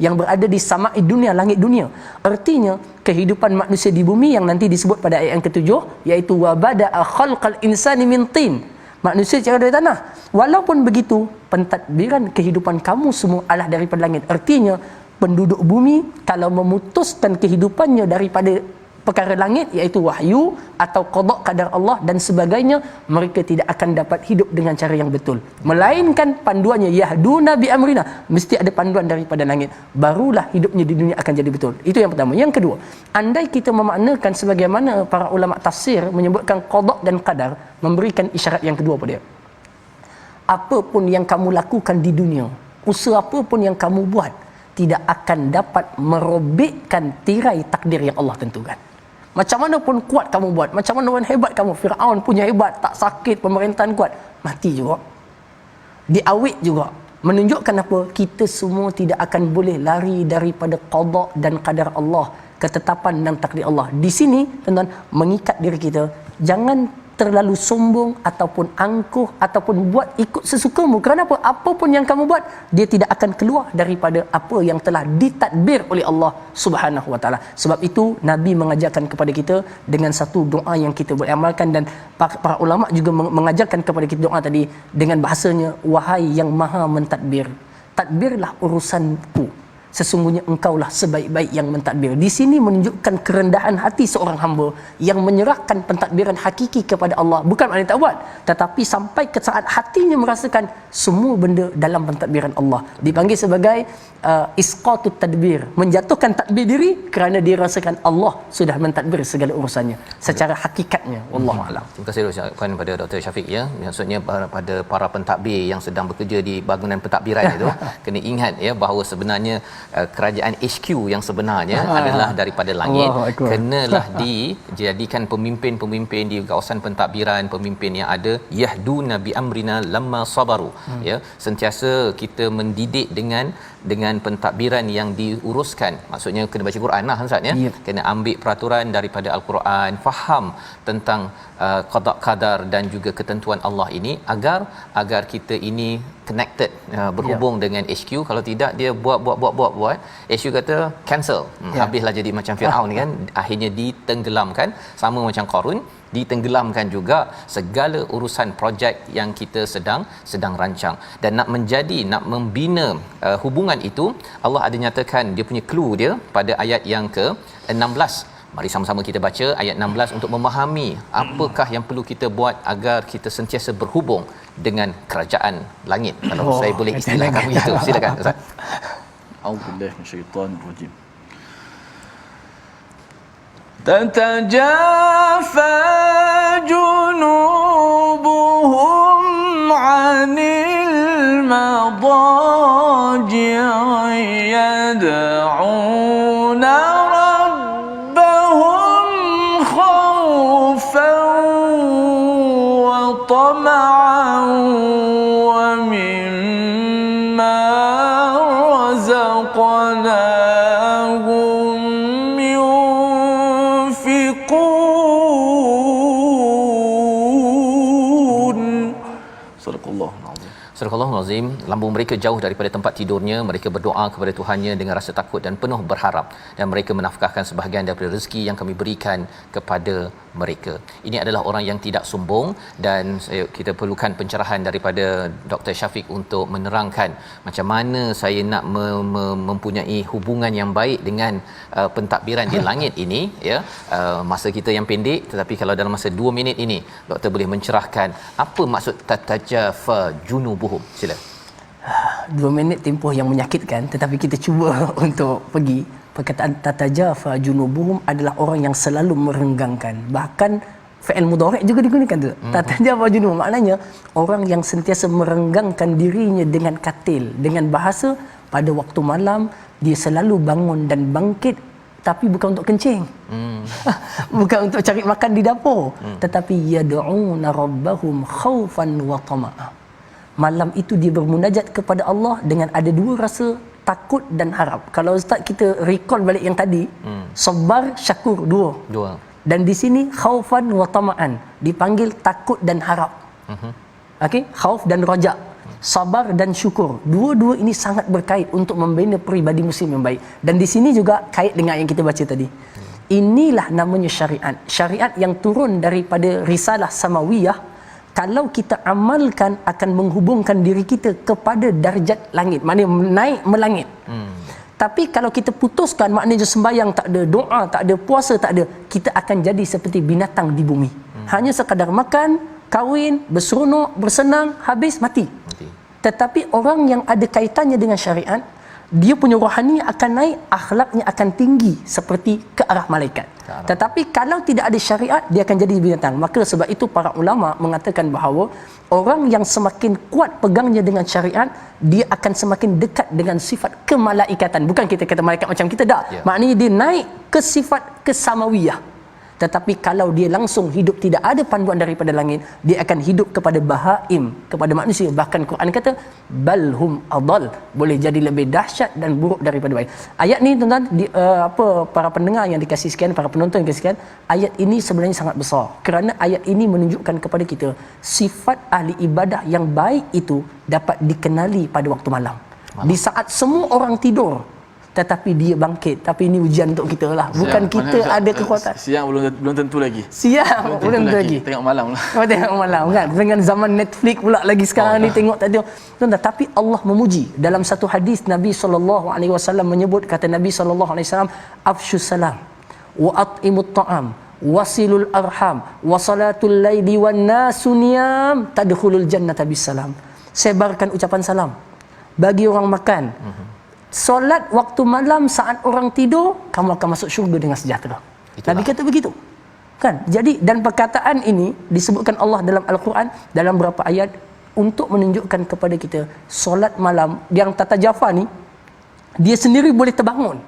yang berada di sama'i dunia, langit dunia. Artinya kehidupan manusia di bumi yang nanti disebut pada ayat yang ke-7, iaitu wa bada'a khalqal insani min tin, manusia cara dari tanah. Walaupun begitu, pentadbiran kehidupan kamu semua adalah daripada langit. Artinya penduduk bumi kalau memutuskan kehidupannya daripada perkara langit, iaitu wahyu atau qada qadar Allah dan sebagainya, mereka tidak akan dapat hidup dengan cara yang betul, melainkan panduannya yahduna bi amrina, mesti ada panduan daripada langit, barulah hidupnya di dunia akan jadi betul. Itu yang pertama. Yang kedua, andai kita memaknakan sebagaimana para ulama tafsir menyebutkan qada dan qadar, memberikan isyarat yang kedua pada dia. Apapun yang kamu lakukan di dunia, usaha apapun yang kamu buat, tidak akan dapat merobekkan tirai takdir yang Allah tentukan. Macam mana pun kuat kamu buat, macam mana pun hebat kamu, Firaun punya hebat, tak sakit, pemerintahan kuat, mati juga, diawit juga. Menunjukkan apa? Kita semua tidak akan boleh lari daripada qada dan qadar Allah, ketetapan dan takdir Allah. Di sini tuan-tuan mengikat diri kita, jangan terlalu sombong ataupun angkuh ataupun buat ikut sesukamu. Kerana apa? Apapun yang kamu buat, dia tidak akan keluar daripada apa yang telah ditadbir oleh Allah Subhanahu Wa Taala. Sebab itu Nabi mengajarkan kepada kita dengan satu doa yang kita boleh amalkan, dan para ulama juga mengajarkan kepada kita doa tadi dengan bahasanya, wahai yang maha mentadbir, tadbirlah urusanku sesungguhnya engkaulah sebaik-baik yang mentadbir. Di sini menunjukkan kerendahan hati seorang hamba yang menyerahkan pentadbiran hakiki kepada Allah, bukan maknanya tak buat, tetapi sampai ke saat hatinya merasakan semua benda dalam pentadbiran Allah. Dipanggil sebagai isqatut tadbir, menjatuhkan tadbir diri kerana dia rasakan Allah sudah mentadbir segala urusannya secara hakikatnya. Wallahu a'lam. Terima kasih ucapkan kepada Dr. Syafiq ya. Maksudnya pada para pentadbir yang sedang bekerja di bangunan pentadbiran itu kena ingat ya bahawa sebenarnya kerajaan HQ yang sebenarnya adalah daripada langit. Kenalah dijadikan pemimpin-pemimpin di kawasan pentadbiran, pemimpin yang ada yahduna bi amrina lamma sabaru ya, sentiasa kita mendidik dengan pentadbiran yang diuruskan. Maksudnya kena baca Quran lah Ustaz ya. Kena ambil peraturan daripada al-Quran, faham tentang qada qadar dan juga ketentuan Allah ini agar kita ini connected, berhubung dengan HQ. Kalau tidak dia buat HQ kata cancel, habislah jadi macam Firaun kan, akhirnya ditenggelamkan, sama macam Qarun ditenggelamkan juga segala urusan projek yang kita sedang rancang. Dan nak membina hubungan itu, Allah ada nyatakan dia punya clue dia pada ayat yang ke-16. Mari sama-sama kita baca ayat 16 untuk memahami apakah yang perlu kita buat agar kita sentiasa berhubung dengan kerajaan langit. Kalau saya boleh istilahkan itu, silakan Ustaz. A'udzubillahi minasyaitanir rajim. تتجافى جنوبهم عن المضاجع يدعون ربهم خوفا وطمعا ومما رزقناهم Surahul Azim. Lambung mereka jauh daripada tempat tidurnya, mereka berdoa kepada Tuhannya dengan rasa takut dan penuh berharap, dan mereka menafkahkan sebahagian daripada rezeki yang kami berikan kepada mereka. Ini adalah orang yang tidak sombong, dan kita perlukan pencerahan daripada Dr. Syafiq untuk menerangkan macam mana saya nak mempunyai hubungan yang baik dengan pentadbiran di langit ini ya. Masa kita yang pendek, tetapi kalau dalam masa 2 minit ini doktor boleh mencerahkan apa maksud tatajafa junubuhum. Sila. 2 minit tempoh yang menyakitkan, tetapi kita cuba untuk pergi. Perkataan tatajafa junubuhum adalah orang yang selalu merenggangkan. Bahkan fi'il mudhari' juga digunakan tu. Tatajafa junubuhum maknanya orang yang sentiasa merenggangkan dirinya dengan katil, dengan bahasa pada waktu malam dia selalu bangun dan bangkit, tapi bukan untuk kencing. Bukan untuk cari makan di dapur, tetapi yad'una rabbahum khaufan wa tama'a. Malam itu dia bermunajat kepada Allah dengan ada 2 rasa, takut dan harap. Kalau ustaz kita recall balik yang tadi, sabar, syakur, dua. Dan di sini khaufan wa tama'an, dipanggil takut dan harap. Okey, khauf dan raja, sabar dan syukur. Dua-dua ini sangat berkait untuk membina peribadi muslim yang baik. Dan di sini juga kait dengan yang kita baca tadi. Inilah namanya syariat. Syariat yang turun daripada risalah samawiyah, kalau kita amalkan akan menghubungkan diri kita kepada darjat langit, maknanya naik melangit. Tapi kalau kita putuskan, maknanya sembahyang tak ada, doa tak ada, puasa tak ada, kita akan jadi seperti binatang di bumi. Hanya sekadar makan, kahwin, berseronok, bersenang, habis mati. Tetapi orang yang ada kaitannya dengan syariat, dia punya rohani akan naik, akhlaknya akan tinggi seperti ke arah malaikat. Tetapi kalau tidak ada syariat, dia akan jadi binatang. Maka sebab itu para ulama mengatakan bahawa orang yang semakin kuat pegangnya dengan syariat, dia akan semakin dekat dengan sifat kemalaikatan. Bukan kita kata malaikat macam kita, tak. Maknanya dia naik ke sifat kesamawiyah. Tetapi kalau dia langsung hidup tidak ada panduan daripada langit, dia akan hidup kepada bahaim, kepada manusia. Bahkan Quran kata balhum adal, boleh jadi lebih dahsyat dan buruk daripada baik. Ayat ni tuan-tuan, para pendengar yang dikasihi sekalian, para penonton yang dikasihi sekalian, ayat ini sebenarnya sangat besar, kerana ayat ini menunjukkan kepada kita sifat ahli ibadah yang baik itu dapat dikenali pada waktu malam. Di saat semua orang tidur, tetapi dia bangkit. Tapi ini ujian untuk kita lah. Bukan kita ada kekuatan. Siang belum tentu lagi. Siang belum tentu lagi. Tengok malam lah. Oh, tengok malam kan. Dengan zaman Netflix pula lagi sekarang ni tengok tak tengok. Tuan-tuan, tapi Allah memuji. Dalam satu hadis Nabi SAW menyebut, kata Nabi SAW, afshus salam wa at'imut ta'am wasilul arham wa salatul laili wan nasu niyam tadkhulul jannata bisalam. Sebarkan ucapan salam bagi orang makan. Solat waktu malam saat orang tidur, kamu akan masuk syurga dengan sejahtera. Itulah. Nabi kata begitu. Kan? Jadi dan perkataan ini disebutkan Allah dalam Al-Quran dalam beberapa ayat untuk menunjukkan kepada kita solat malam yang tata jafa ni dia sendiri boleh terbangun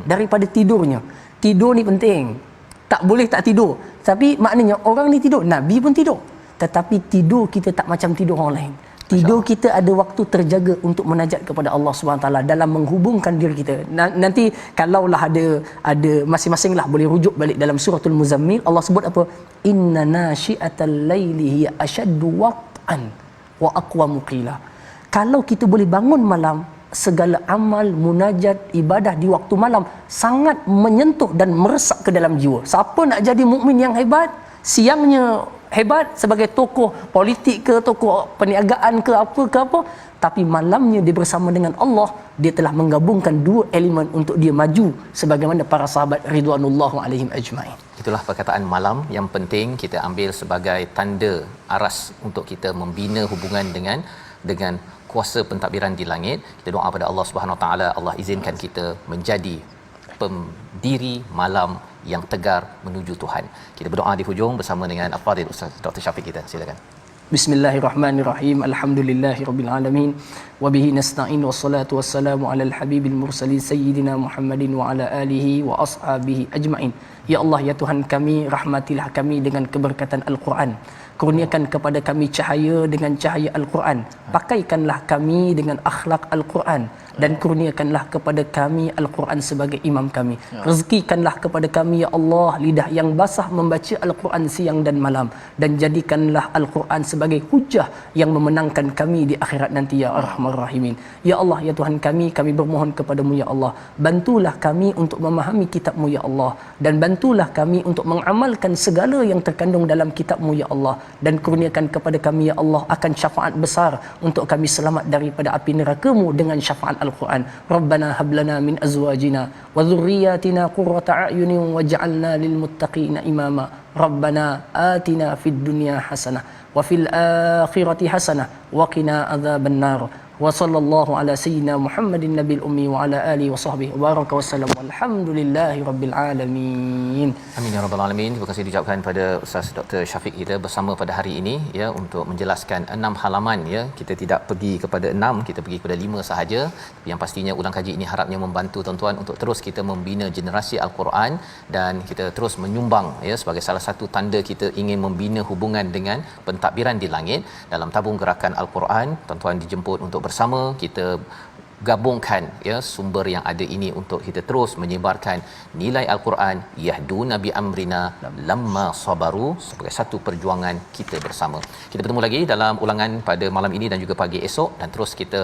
daripada tidurnya. Tidur ni penting. Tak boleh tak tidur. Tapi maknanya orang ni tidur, Nabi pun tidur. Tetapi tidur kita tak macam tidur orang lain. Tidur kita ada waktu terjaga untuk munajat kepada Allah SWT dalam menghubungkan diri kita. Nanti kalaulah ada masing-masing lah boleh rujuk balik dalam suratul Muzammil. Allah sebut apa? Inna nashi'atal laili hiya ashaddu waq'an wa aqwamu qila. Kalau kita boleh bangun malam, segala amal, munajat, ibadah di waktu malam sangat menyentuh dan meresap ke dalam jiwa. Siapa nak jadi mukmin yang hebat, siangnya hebat sebagai tokoh politik ke, tokoh perniagaan ke apa, tapi malamnya dia bersama dengan Allah, dia telah menggabungkan dua elemen untuk dia maju sebagaimana para sahabat ridwanullahu alaihim ajmain. Itulah perkataan malam yang penting kita ambil sebagai tanda aras untuk kita membina hubungan dengan kuasa pentadbiran di langit. Kita doa pada Allah Subhanahu Wa Taala, Allah izinkan kita menjadi pendiri malam yang tegar menuju Tuhan. Kita berdoa di hujung bersama dengan Al-Fadhil Ustaz Dr. Syafiq kita. Silakan. Bismillahirrahmanirrahim. Alhamdulillahirabbil alamin. Wa bihi nasta'in wassalatu wassalamu alal habibil mursalin sayyidina Muhammadin wa ala alihi wa ashabihi ajmain. Ya Allah, ya Tuhan kami, rahmatilah kami dengan keberkatan Al-Quran. Kurniakan kepada kami cahaya dengan cahaya Al-Quran. Pakaikanlah kami dengan akhlak Al-Quran dan kurniakanlah kepada kami Al-Quran sebagai imam kami. Rezekikanlah kepada kami ya Allah lidah yang basah membaca Al-Quran siang dan malam, dan jadikanlah Al-Quran sebagai hujah yang memenangkan kami di akhirat nanti ya Arhamar Rahimin. Ya Allah, ya Tuhan kami bermohon kepadamu ya Allah, bantulah kami untuk memahami kitab-Mu ya Allah, dan bantulah kami untuk mengamalkan segala yang terkandung dalam kitab-Mu ya Allah, dan kurniakan kepada kami ya Allah akan syafaat besar untuk kami selamat daripada api neraka-Mu dengan syafaat Al-Quran. Rabbana hablana min azwajina wa dhurriyyatina qurrata a'yunin waj'alna lil muttaqina imama. Rabbana atina fid dunya hasanah wa fil akhirati hasanah wa qina adzabannar. Wa sallallahu ala sayyidina Muhammadin nabil ummi wa ala alihi wa sahbihi wa baraka wasallam. Walhamdulillahi rabbil alamin. Amin ya rabbal alamin. Terima kasih diucapkan pada Ustaz Dr. Syafiq kita bersama pada hari ini ya, untuk menjelaskan 6 halaman ya. Kita tidak pergi kepada 6, kita pergi kepada 5 sahaja. Yang pastinya ulang kaji ini harapnya membantu tuan-tuan untuk terus kita membina generasi Al-Quran, dan kita terus menyumbang ya sebagai salah satu tanda kita ingin membina hubungan dengan pentadbiran di langit dalam tabung gerakan Al-Quran. Tuan-tuan dijemput untuk bersama kita gabungkan ya sumber yang ada ini untuk kita terus menyebarkan nilai Al-Quran yahduna bi amrina lamma sabaru sebagai satu perjuangan kita bersama. Kita bertemu lagi dalam ulangan pada malam ini dan juga pagi esok, dan terus kita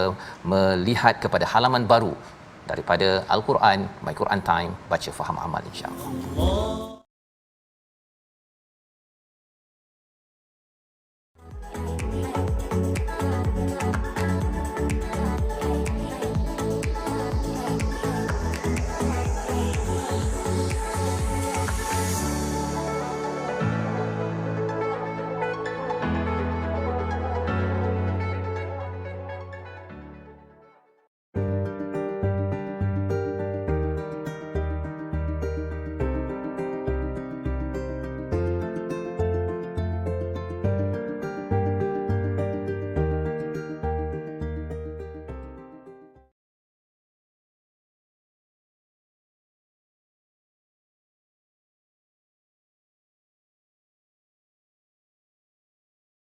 melihat kepada halaman baru daripada Al-Quran, My Quran Time, baca faham amal insya-Allah.